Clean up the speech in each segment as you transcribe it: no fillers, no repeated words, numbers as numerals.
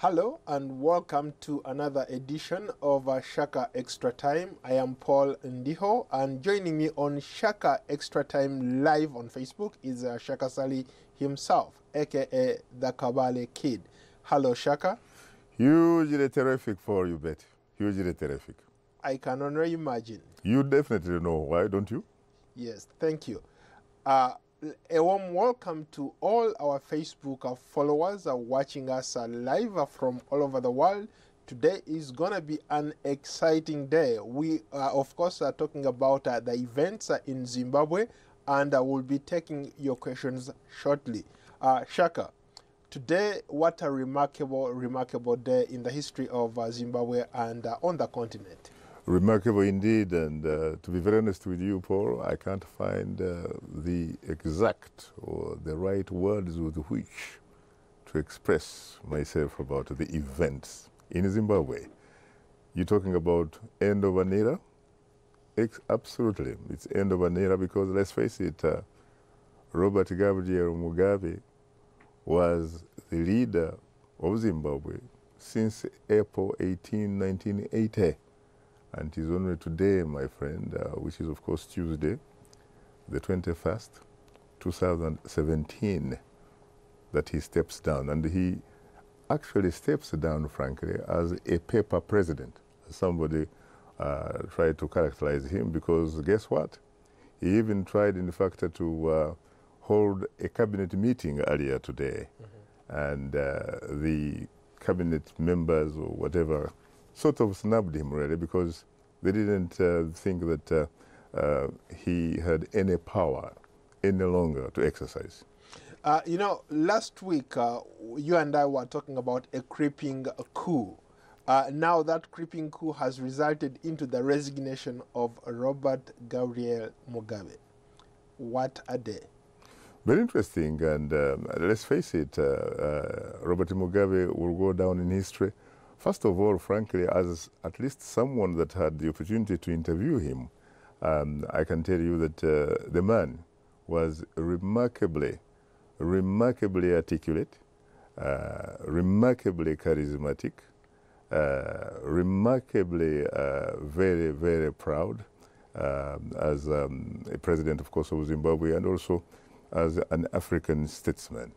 Hello and welcome to another edition of Shaka Extra Time. I am Paul Ndiho, and joining me on Shaka Extra Time live on Facebook is Shaka Sali himself, aka the Kabale Kid. Hello, Shaka. Hugely terrific for you, Betty. Hugely terrific. I can only imagine. You definitely know why, don't you? Yes, thank you. A warm welcome to all our Facebook followers watching us live from all over the world. Today is going to be an exciting day. We, of course, are talking about the events in Zimbabwe, and we'll be taking your questions shortly. Shaka, today, what a remarkable day in the history of Zimbabwe and on the continent. Remarkable indeed, and to be very honest with you, Paul, I can't find the exact or the right words with which to express myself about the events in Zimbabwe. You're talking about end of an era? Absolutely, it's end of an era because, let's face it, Robert Gabriel Mugabe was the leader of Zimbabwe since April 18, 1980. And it is only today, my friend, which is of course Tuesday, the 21st, 2017, that he steps down. And he actually steps down, frankly, as a paper president. Somebody tried to characterize him because guess what? He even tried, in fact, to hold a cabinet meeting earlier today. And the cabinet members or whatever sort of snubbed him, really, because they didn't think that he had any power any longer to exercise. You know, last week, you and I were talking about a creeping coup. Now that creeping coup has resulted into the resignation of Robert Gabriel Mugabe. What a day. Very interesting, and let's face it, Robert Mugabe will go down in history. First of all, frankly, as at least someone that had the opportunity to interview him, I can tell you that the man was remarkably articulate, remarkably charismatic, remarkably very proud as a president, of course, of Zimbabwe, and also as an African statesman.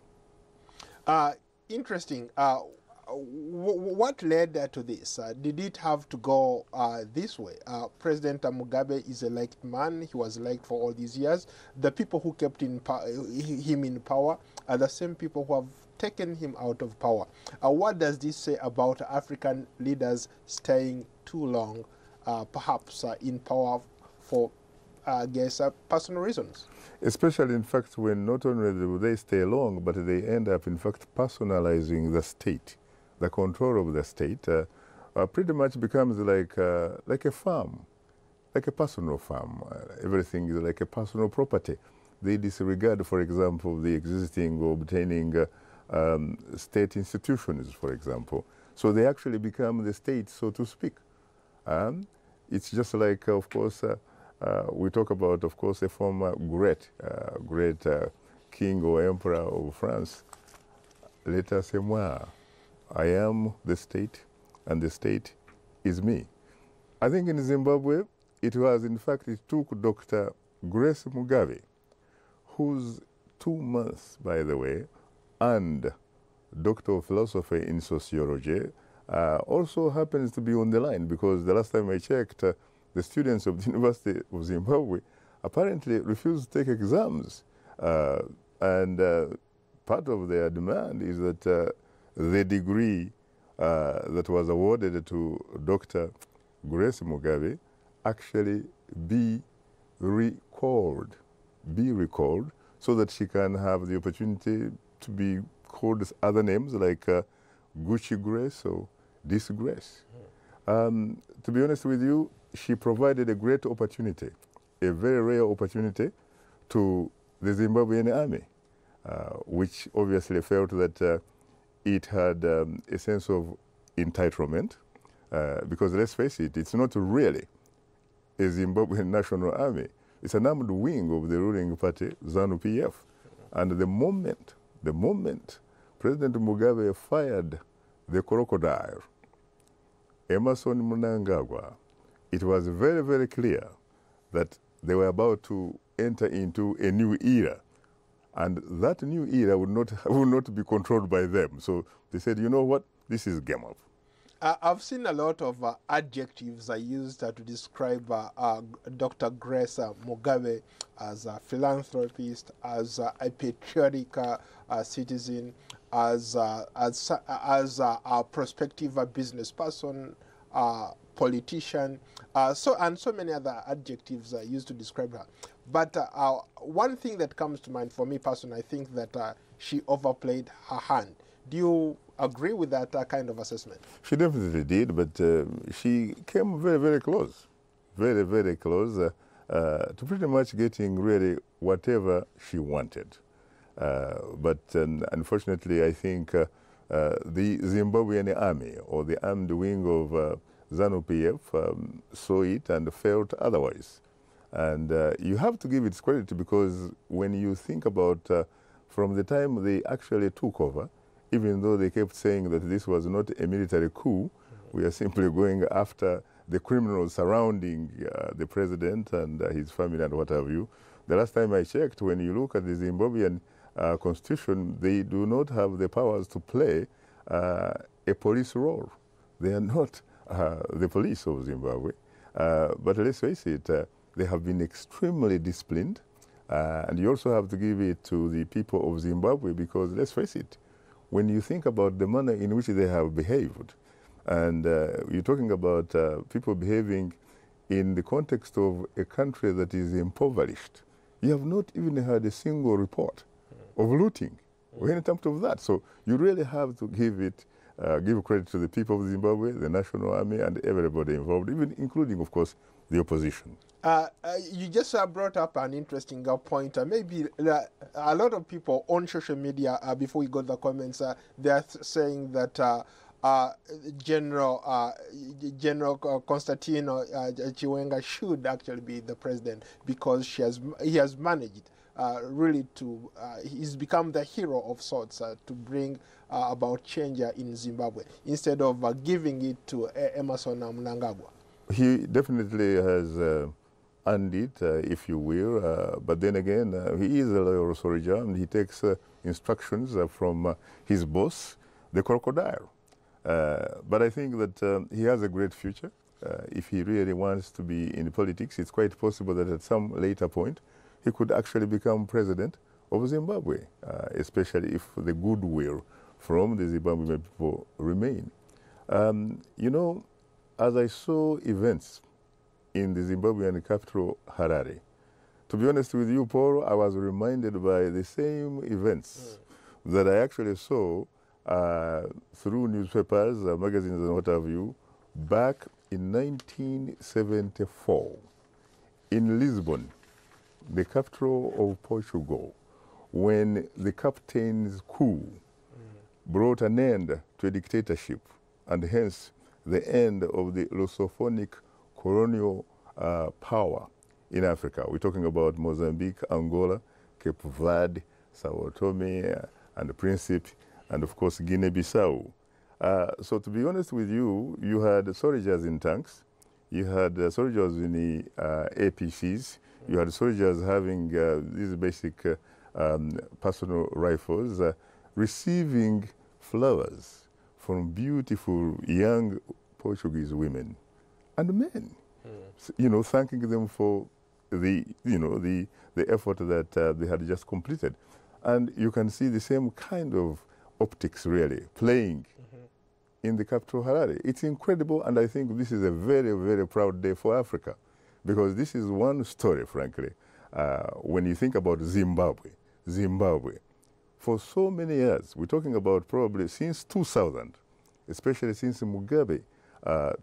Interesting. What led to this? Did it have to go this way? President Mugabe is a liked man. He was liked for all these years. The people who kept him in power are the same people who have taken him out of power. What does this say about African leaders staying too long, perhaps in power for, I guess, personal reasons? Especially, in fact, when not only do they stay long, but they end up, in fact, personalizing the state. The control of the state pretty much becomes like a farm, like a personal farm. Everything is like a personal property. They disregard, for example, the existing or obtaining state institutions, for example. So they actually become the state, so to speak. It's just like, of course, we talk about, of course, a former great king or emperor of France. Let us say moi. I am the state, and the state is me. I think in Zimbabwe, it was, in fact, it took Dr. Grassle Mogami, who's 2 months, by the way, and Doctor of Philosophy in Sociology, also happens to be on the line, because the last time I checked, the students of the University of Zimbabwe apparently refused to take exams. And part of their demand is that the degree that was awarded to Dr. Grassle Mogami actually be recalled, so that she can have the opportunity to be called other names like Gucci Grace or Disgrace. To be honest with you, she provided a great opportunity, a very rare opportunity to the Zimbabwean army, which obviously felt that it had a sense of entitlement, because let's face it, it's not really a Zimbabwean national army. It's an armed wing of the ruling party, ZANU-PF. And the moment President Mugabe fired the crocodile, Emerson Mnangagwa, it was very, very clear that they were about to enter into a new era. And that new era would not be controlled by them. So they said, you know what, this is game up. I've seen a lot of adjectives used to describe Dr. Grassle Mogami as a philanthropist, as a patriotic citizen, as a prospective business person, politician, so many other adjectives used to describe her. But one thing that comes to mind for me personally, I think that she overplayed her hand. Do you agree with that kind of assessment? She definitely did, but she came very, very close, very, very close to pretty much getting really whatever she wanted. But unfortunately, I think the Zimbabwean army or the armed wing of ZANU-PF saw it and felt otherwise. And you have to give it credit, because when you think about from the time they actually took over, even though they kept saying that this was not a military coup, we are simply going after the criminals surrounding the president and his family and what have you. The last time I checked, when you look at the Zimbabwean constitution, they do not have the powers to play a police role. They are not the police of Zimbabwe. But let's face it, they have been extremely disciplined. And you also have to give it to the people of Zimbabwe, because let's face it, when you think about the manner in which they have behaved, and you're talking about people behaving in the context of a country that is impoverished, you have not even heard a single report of looting or any attempt of that. So you really have to give credit to the people of Zimbabwe, the National Army, and everybody involved, even including, of course, the opposition. You just brought up an interesting point. Maybe a lot of people on social media, before we got the comments, they're saying that General Constantino Chiwenga should actually be the president, because he has managed really to, he's become the hero of sorts to bring about change in Zimbabwe, instead of giving it to Emerson Mnangagwa. He definitely has earned it, if you will, but then again, he is a loyal soldier, and he takes instructions from his boss, the crocodile. But I think that he has a great future. If he really wants to be in politics, it's quite possible that at some later point, he could actually become president of Zimbabwe, especially if the goodwill from the Zimbabwean people remain. You know, as I saw events in the Zimbabwean capital, Harare, to be honest with you, Paul, I was reminded by the same events that I actually saw through newspapers, magazines, and what have you, back in 1974 in Lisbon, the capital of Portugal, when the captain's coup brought an end to a dictatorship, and hence the end of the Lusophonic colonial power in Africa. We're talking about Mozambique, Angola, Cape Verde, Sao Tome and Principe, and of course Guinea-Bissau. So to be honest with you, you had soldiers in tanks, you had soldiers in the APCs, you had soldiers having these basic personal rifles, receiving flowers from beautiful young Portuguese women and men, you know, thanking them for the effort that they had just completed. And you can see the same kind of optics really playing in the capital Harare. It's incredible, and I think this is a very, very proud day for Africa, because this is one story, frankly, when you think about Zimbabwe, for so many years, we're talking about probably since 2000, especially since Mugabe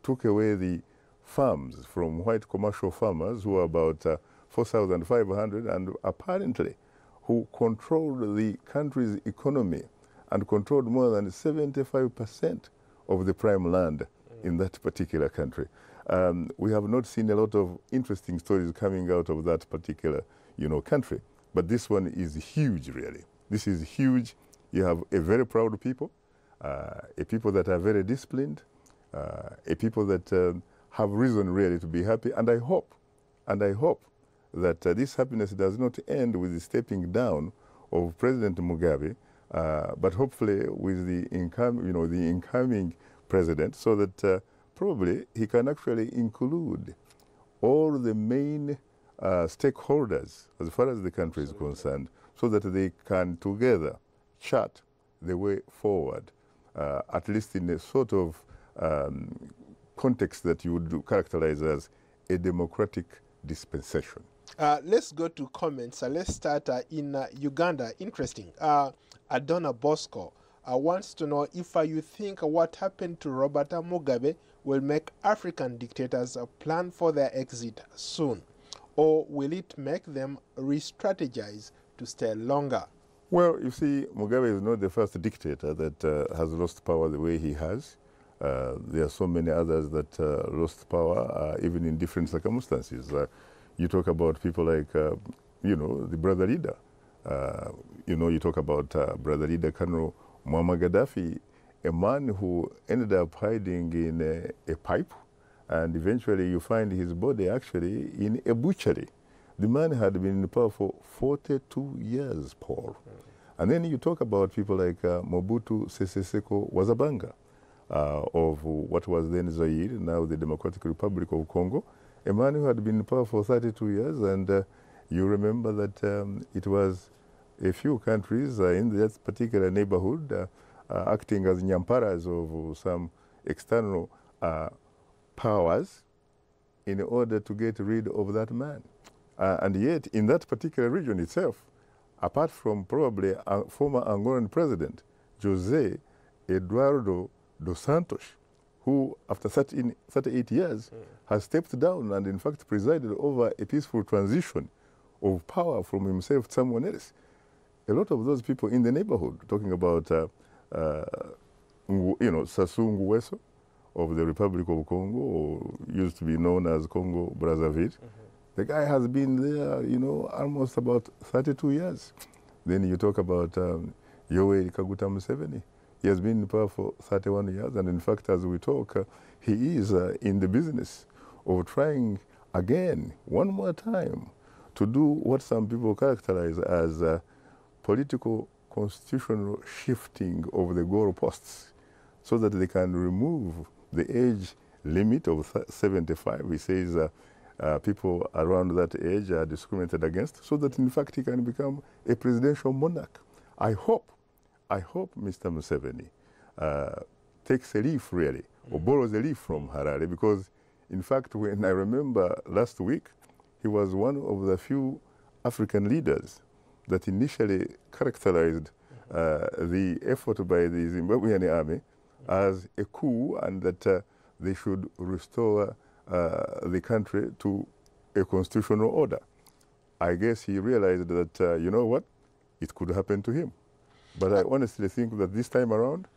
took away the farms from white commercial farmers, who are about 4,500, and apparently who controlled the country's economy and controlled more than 75% of the prime land in that particular country. We have not seen a lot of interesting stories coming out of that particular, country. But this one is huge, really. This is huge. You have a very proud people, a people that are very disciplined, a people that have reason really to be happy. And I hope that this happiness does not end with the stepping down of President Mugabe, but hopefully with the incoming president, so that probably he can actually include all the main stakeholders as far as the country is concerned, so that they can together chart the way forward, at least in a sort of context that you would characterize as a democratic dispensation. Let's go to comments. Let's start in Uganda. Interesting. Adona Bosco wants to know if you think what happened to Robert Mugabe will make African dictators plan for their exit soon, or will it make them re-strategize to stay longer? Well, you see, Mugabe is not the first dictator that has lost power the way he has. There are so many others that lost power, even in different circumstances. You talk about people like, the brother leader. You talk about brother leader Colonel Muammar Gaddafi, a man who ended up hiding in a pipe, and eventually you find his body actually in a butchery. The man had been in power for 42 years, Paul. And then you talk about people like Mobutu Sese Seko Wazabanga, of what was then Zaire, now the Democratic Republic of Congo, a man who had been in power for 32 years, and you remember that it was a few countries in that particular neighborhood acting as nyamparas of some external powers in order to get rid of that man. And yet, in that particular region itself, apart from probably a former Angolan president, José Eduardo dos Santos, who after 38 years has stepped down and in fact presided over a peaceful transition of power from himself to someone else. A lot of those people in the neighborhood, talking about Sassou Nguesso of the Republic of Congo, or used to be known as Congo Brazzaville. The guy has been there, almost about 32 years. Then you talk about Yoweri Kaguta Museveni. He has been in power for 31 years, and in fact, as we talk, he is in the business of trying again, one more time, to do what some people characterize as political constitutional shifting of the goalposts, so that they can remove the age limit of 75. He says people around that age are discriminated against, so that in fact he can become a presidential monarch. I hope Mr. Museveni takes a leaf, really, or borrows a leaf from Harare, because in fact, when I remember last week, he was one of the few African leaders that initially characterized the effort by the Zimbabwean army as a coup, and that they should restore the country to a constitutional order. I guess he realized that, you know what, it could happen to him. But I honestly think that this time around,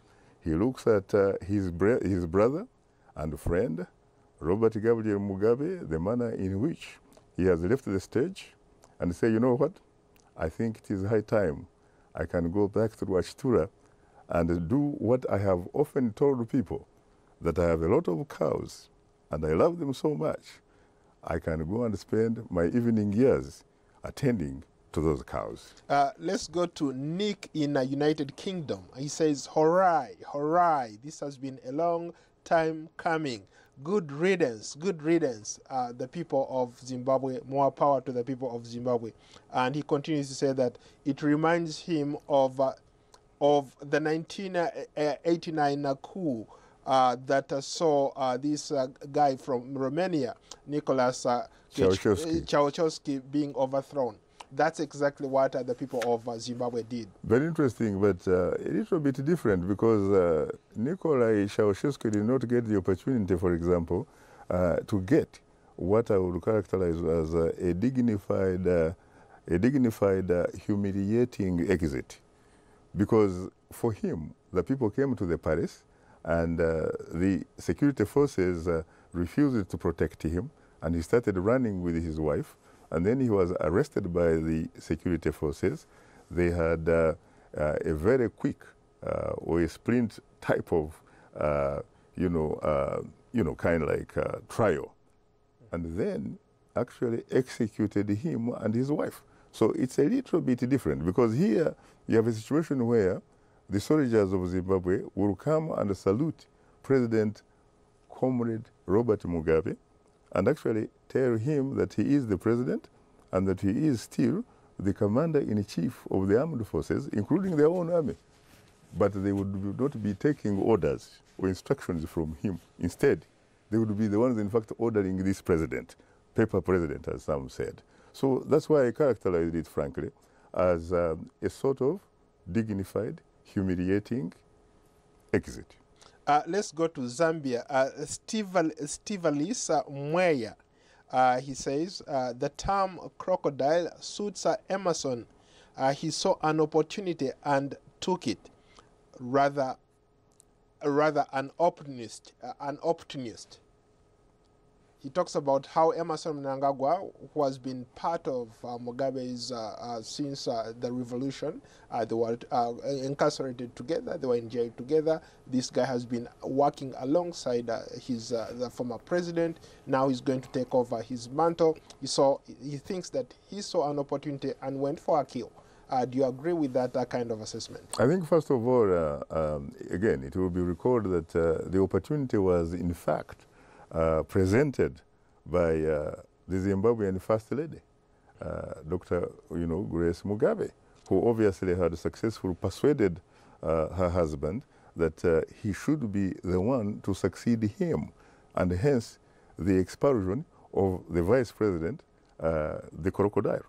he looks at his brother and friend, Robert Gabriel Mugabe, the manner in which he has left the stage, and say, you know what, I think it is high time I can go back to Rwachitura and do what I have often told people, that I have a lot of cows and I love them so much. I can go and spend my evening years attending to those cows. Let's go to Nick in the United Kingdom. He says, hooray, hooray, this has been a long time coming. Good riddance, the people of Zimbabwe, more power to the people of Zimbabwe. And he continues to say that it reminds him of the 1989 coup that saw this guy from Romania, Nicholas Ceausescu, being overthrown. That's exactly what the people of Zimbabwe did. Very interesting, but a little bit different, because Nikolai Ceausescu did not get the opportunity, for example, to get what I would characterize as a dignified, humiliating exit. Because for him, the people came to the palace, and the security forces refused to protect him, and he started running with his wife. And then he was arrested by the security forces. They had a very quick or a sprint type of, kind of like trial, and then actually executed him and his wife. So it's a little bit different, because here you have a situation where the soldiers of Zimbabwe will come and salute President Comrade Robert Mugabe and actually tell him that he is the president and that he is still the commander-in-chief of the armed forces, including their own army. But they would not be taking orders or instructions from him. Instead, they would be the ones, in fact, ordering this president, paper president, as some said. So that's why I characterized it, frankly, as a sort of dignified, humiliating exit. Let's go to Zambia. Stivalis Mweya, he says, the term crocodile suits Emerson. He saw an opportunity and took it. Rather an opportunist. He talks about how Emerson Mnangagwa, who has been part of Mugabe's since the revolution, they were incarcerated together, they were in jail together. This guy has been working alongside the former president. Now he's going to take over his mantle. He thinks that he saw an opportunity and went for a kill. Do you agree with that kind of assessment? I think, first of all, again, it will be recalled that the opportunity was, in fact, presented by the Zimbabwean First Lady, Dr. Grace Mugabe, who obviously had successfully persuaded her husband that he should be the one to succeed him, and hence the expulsion of the vice president, the crocodile,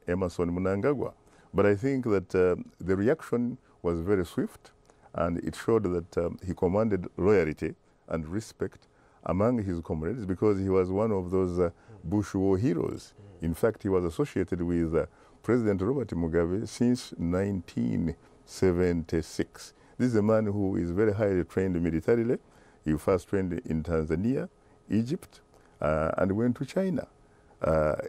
Emerson Mnangagwa. But I think that the reaction was very swift, and it showed that he commanded loyalty and respect among his comrades, because he was one of those Bush war heroes. In fact, he was associated with President Robert Mugabe since 1976. This is a man who is very highly trained militarily. He first trained in Tanzania, Egypt, and went to China.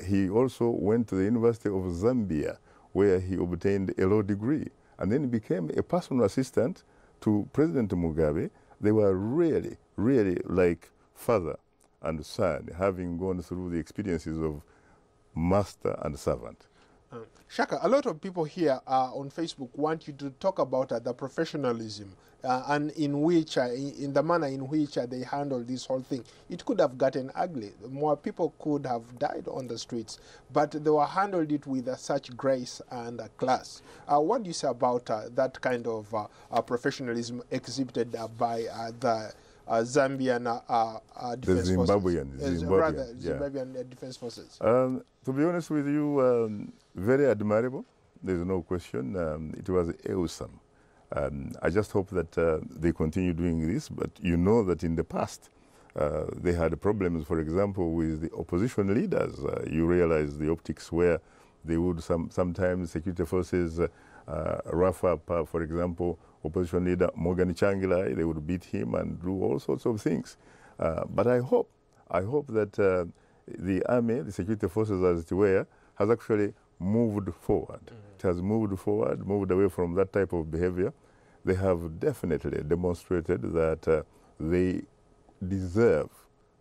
He also went to the University of Zambia, where he obtained a law degree, and then became a personal assistant to President Mugabe. They were really, really like father and son, having gone through the experiences of master and servant. Shaka, a lot of people here on Facebook want you to talk about the professionalism and in the manner in which they handle this whole thing. It could have gotten ugly. More people could have died on the streets, but they were handled it with such grace and class. What do you say about that kind of professionalism exhibited by the Zambian defense Zimbabwean defense forces? To be honest with you, very admirable. There's no question. It was awesome. I just hope that they continue doing this, but you know that in the past they had problems, for example, with the opposition leaders. You realize the optics where they would sometimes security forces rough up, for example, opposition leader Morgan Changilai. They would beat him and do all sorts of things. But I hope that the army, the security forces as it were, has actually moved forward. It has moved forward, moved away from that type of behavior. They have definitely demonstrated that they deserve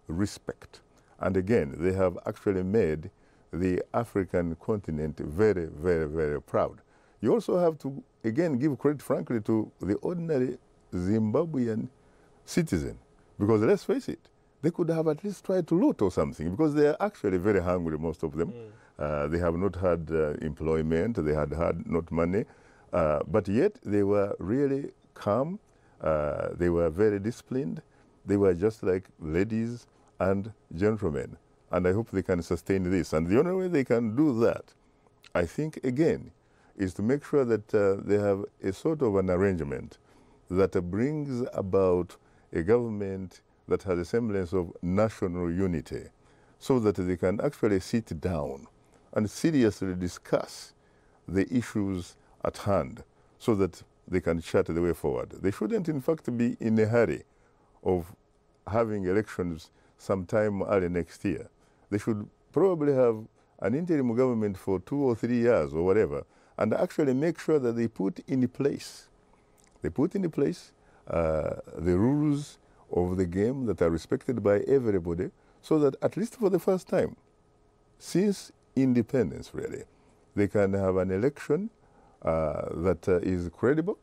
respect. And again, they have actually made the African continent very, very, very proud. You also have to, again, give credit, frankly, to the ordinary Zimbabwean citizen. Because let's face it, they could have at least tried to loot or something, because they are actually very hungry, most of them. They have not had employment, they had not money, but yet they were really calm, they were very disciplined, they were just like ladies and gentlemen. And I hope they can sustain this. And the only way they can do that, I think, again, is to make sure that they have a sort of an arrangement that brings about a government that has a semblance of national unity, so that they can actually sit down and seriously discuss the issues at hand, so that they can chart the way forward. They shouldn't, in fact, be in a hurry of having elections sometime early next year. They should probably have an interim government for 2 or 3 years or whatever, and actually make sure that they put in place They put in place the rules of the game that are respected by everybody, so that at least for the first time, since independence really, they can have an election that is credible,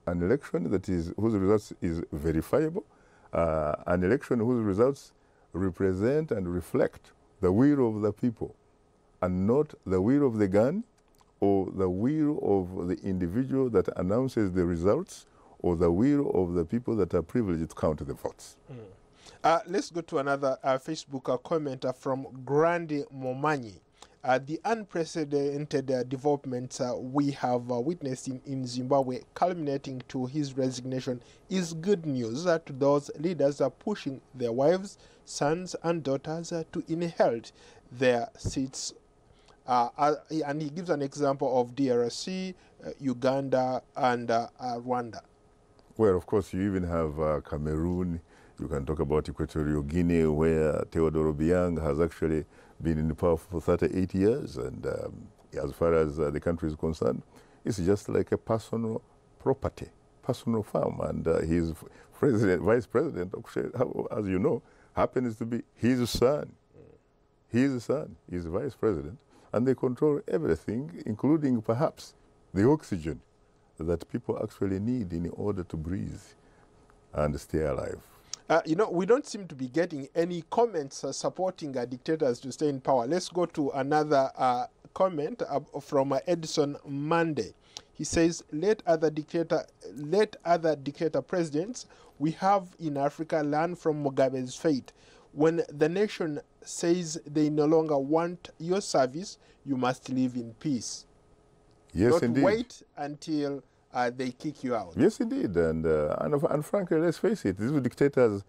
an election that is whose results is verifiable, an election whose results represent and reflect the will of the people, and not the will of the gun or the will of the individual that announces the results, or the will of the people that are privileged to count the votes. Let's go to another Facebook comment from Grassle Mogami. The unprecedented developments we have witnessed in Zimbabwe, culminating to his resignation, is good news to those leaders pushing their wives, sons, and daughters to inherit their seats. And he gives an example of DRC, Uganda, and Rwanda. Well, of course, you even have Cameroon. You can talk about Equatorial Guinea, where Teodoro Obiang has actually been in power for 38 years. And as far as the country is concerned, it's just like a personal property, personal farm. And his vice president, as you know, happens to be his son. His son is vice president. And they control everything, including perhaps the oxygen that people actually need in order to breathe and stay alive. You know, we don't seem to be getting any comments supporting dictators to stay in power. Let's go to another comment from Edison Monday. He says, let other dictator presidents we have in Africa learn from Mugabe's fate. When the nation says they no longer want your service, you must live in peace. Yes, Not indeed. wait until they kick you out. Yes, indeed. And frankly, let's face it, these dictators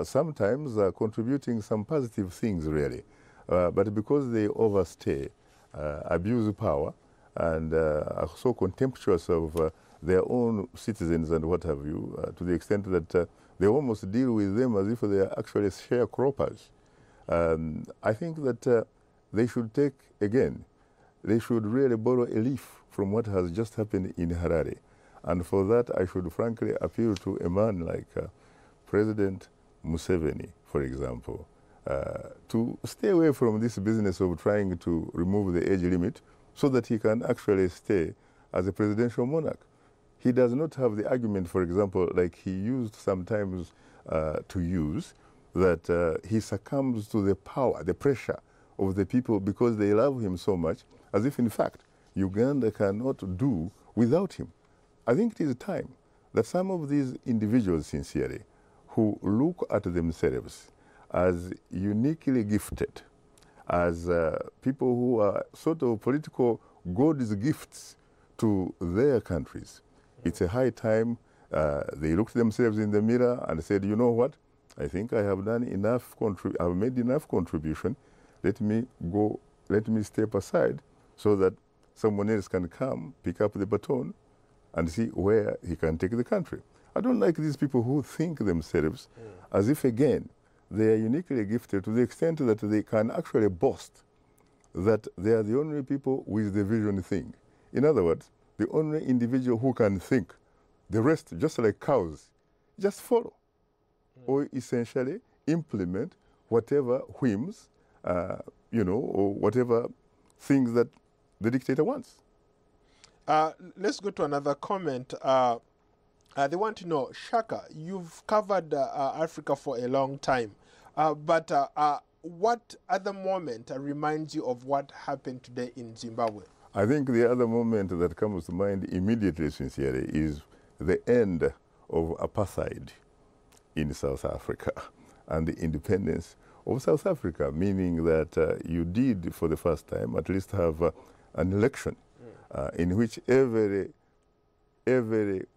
sometimes are contributing some positive things, really. But because they overstay, abuse power, and are so contemptuous of their own citizens and what have you, to the extent that they almost deal with them as if they are actually sharecroppers. I think that they should take, again, they should really borrow a leaf from what has just happened in Harare. And for that, I should frankly appeal to a man like President Museveni, for example, to stay away from this business of trying to remove the age limit so that he can actually stay as a presidential monarch. He does not have the argument, for example, like he used sometimes to use, that he succumbs to the power, the pressure of the people because they love him so much, as if in fact Uganda cannot do without him. I think it is time that some of these individuals, sincerely, who look at themselves as uniquely gifted, as people who are sort of political God's gifts to their countries, it's a high time they looked themselves in the mirror and said, you know what, I think I have done enough, I've made enough contribution, let me go, let me step aside so that someone else can come, pick up the baton, and see where he can take the country. I don't like these people who think themselves as if, again, they are uniquely gifted to the extent that they can actually boast that they are the only people with the vision thing. In other words, the only individual who can think. The rest, just like cows, just follow or essentially implement whatever whims, you know, or whatever things that the dictator wants. Let's go to another comment. They want to know, Shaka, you've covered Africa for a long time, but what other moment reminds you of what happened today in Zimbabwe? I think the other moment that comes to mind immediately, sincerely, is the end of apartheid in South Africa and the independence of South Africa, meaning that you did, for the first time, at least have an election in which every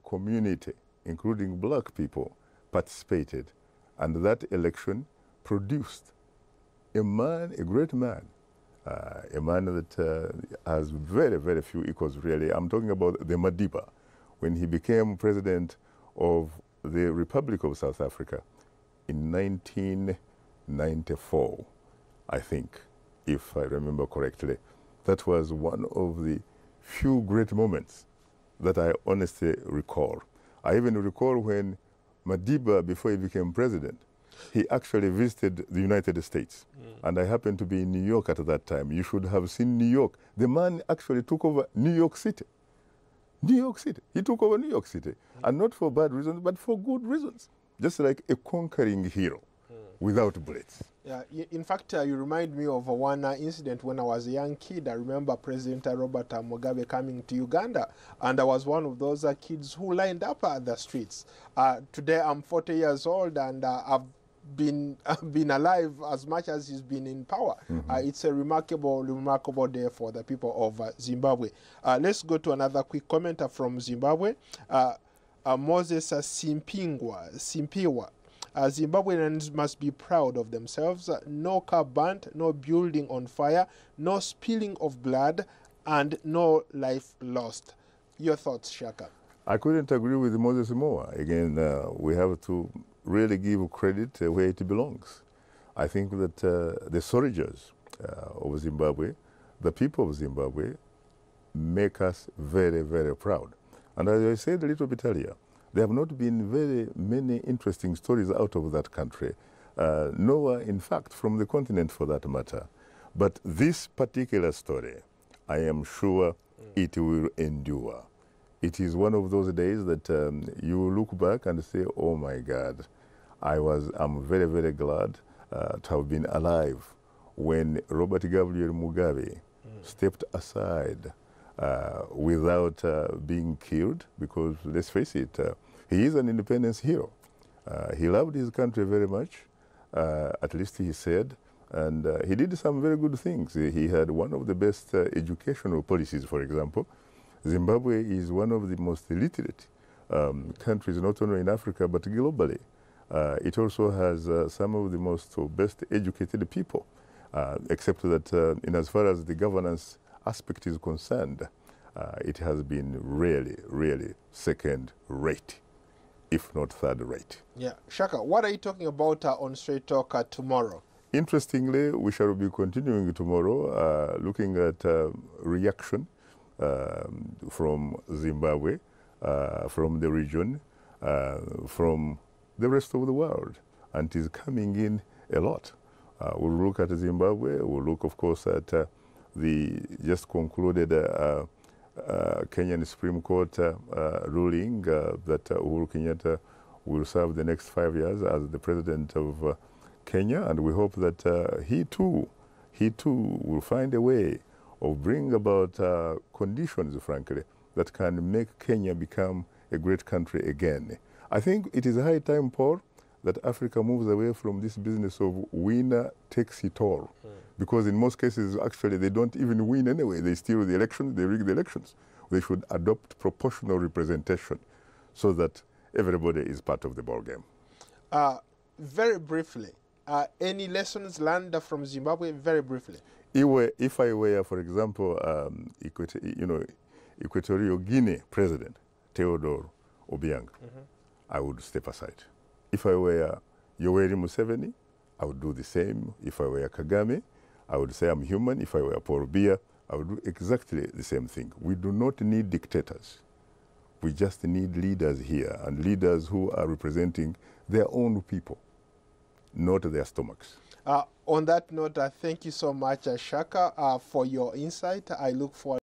community, including black people, participated. And that election produced a man, a great man, a man that has very, very few equals, really. I'm talking about the Madiba, when he became president of the Republic of South Africa in 1994, I think, if I remember correctly. That was one of the few great moments that I honestly recall. I even recall when Madiba, before he became president, he actually visited the United States. And I happened to be in New York at that time. You should have seen New York. The man actually took over New York City. New York City. He took over New York City. And not for bad reasons, but for good reasons. Just like a conquering hero without bullets. Yeah, in fact, you remind me of one incident when I was a young kid. I remember President Robert Mugabe coming to Uganda, and I was one of those kids who lined up at the streets. Today, I'm 40 years old, and I've been alive as much as he's been in power. It's a remarkable day for the people of Zimbabwe. Let's go to another quick commenter from Zimbabwe. Moses Simpiwa. Zimbabweans must be proud of themselves. No car burnt, no building on fire, no spilling of blood, and no life lost. Your thoughts, Shaka? I couldn't agree with Moses more. Again, we have to really give credit where it belongs. I think that the soldiers of Zimbabwe, the people of Zimbabwe, make us very, very proud. And as I said a little bit earlier, there have not been very many interesting stories out of that country, nor, in fact, from the continent for that matter. But this particular story, I am sure it will endure. It is one of those days that you look back and say, oh my God, I'm very, very glad to have been alive when Robert Gabriel Mugabe stepped aside without being killed, because let's face it, he is an independence hero. He loved his country very much, at least he said, and he did some very good things. He had one of the best educational policies, for example. Zimbabwe is one of the most literate countries, not only in Africa, but globally. It also has some of the most best educated people, except that in as far as the governance aspect is concerned, it has been really, really second rate, if not third rate. Yeah. Shaka, what are you talking about on Straight Talk tomorrow? Interestingly, we shall be continuing tomorrow, looking at reaction from Zimbabwe, from the region, from the rest of the world, and it is coming in a lot. We'll look at Zimbabwe, we'll look, of course, at the just concluded Kenyan Supreme Court ruling that Uhuru Kenyatta will serve the next 5 years as the president of Kenya, and we hope that he too will find a way of bringing about conditions, frankly, that can make Kenya become a great country again. I think it is high time, Paul, that Africa moves away from this business of winner takes it all. Because in most cases, actually, they don't even win anyway. They steal the elections, they rig the elections. They should adopt proportional representation so that everybody is part of the ballgame. Very briefly, any lessons learned from Zimbabwe, very briefly? If I were, for example, Equatorial Guinea President Theodore Obiang, I would step aside. If I were Yoweri Museveni, I would do the same. If I were Kagame, I would say I'm human. If I were Paul Biya, I would do exactly the same thing. We do not need dictators. We just need leaders here, and leaders who are representing their own people, not their stomachs. On that note, thank you so much, Shaka, for your insight. I look forward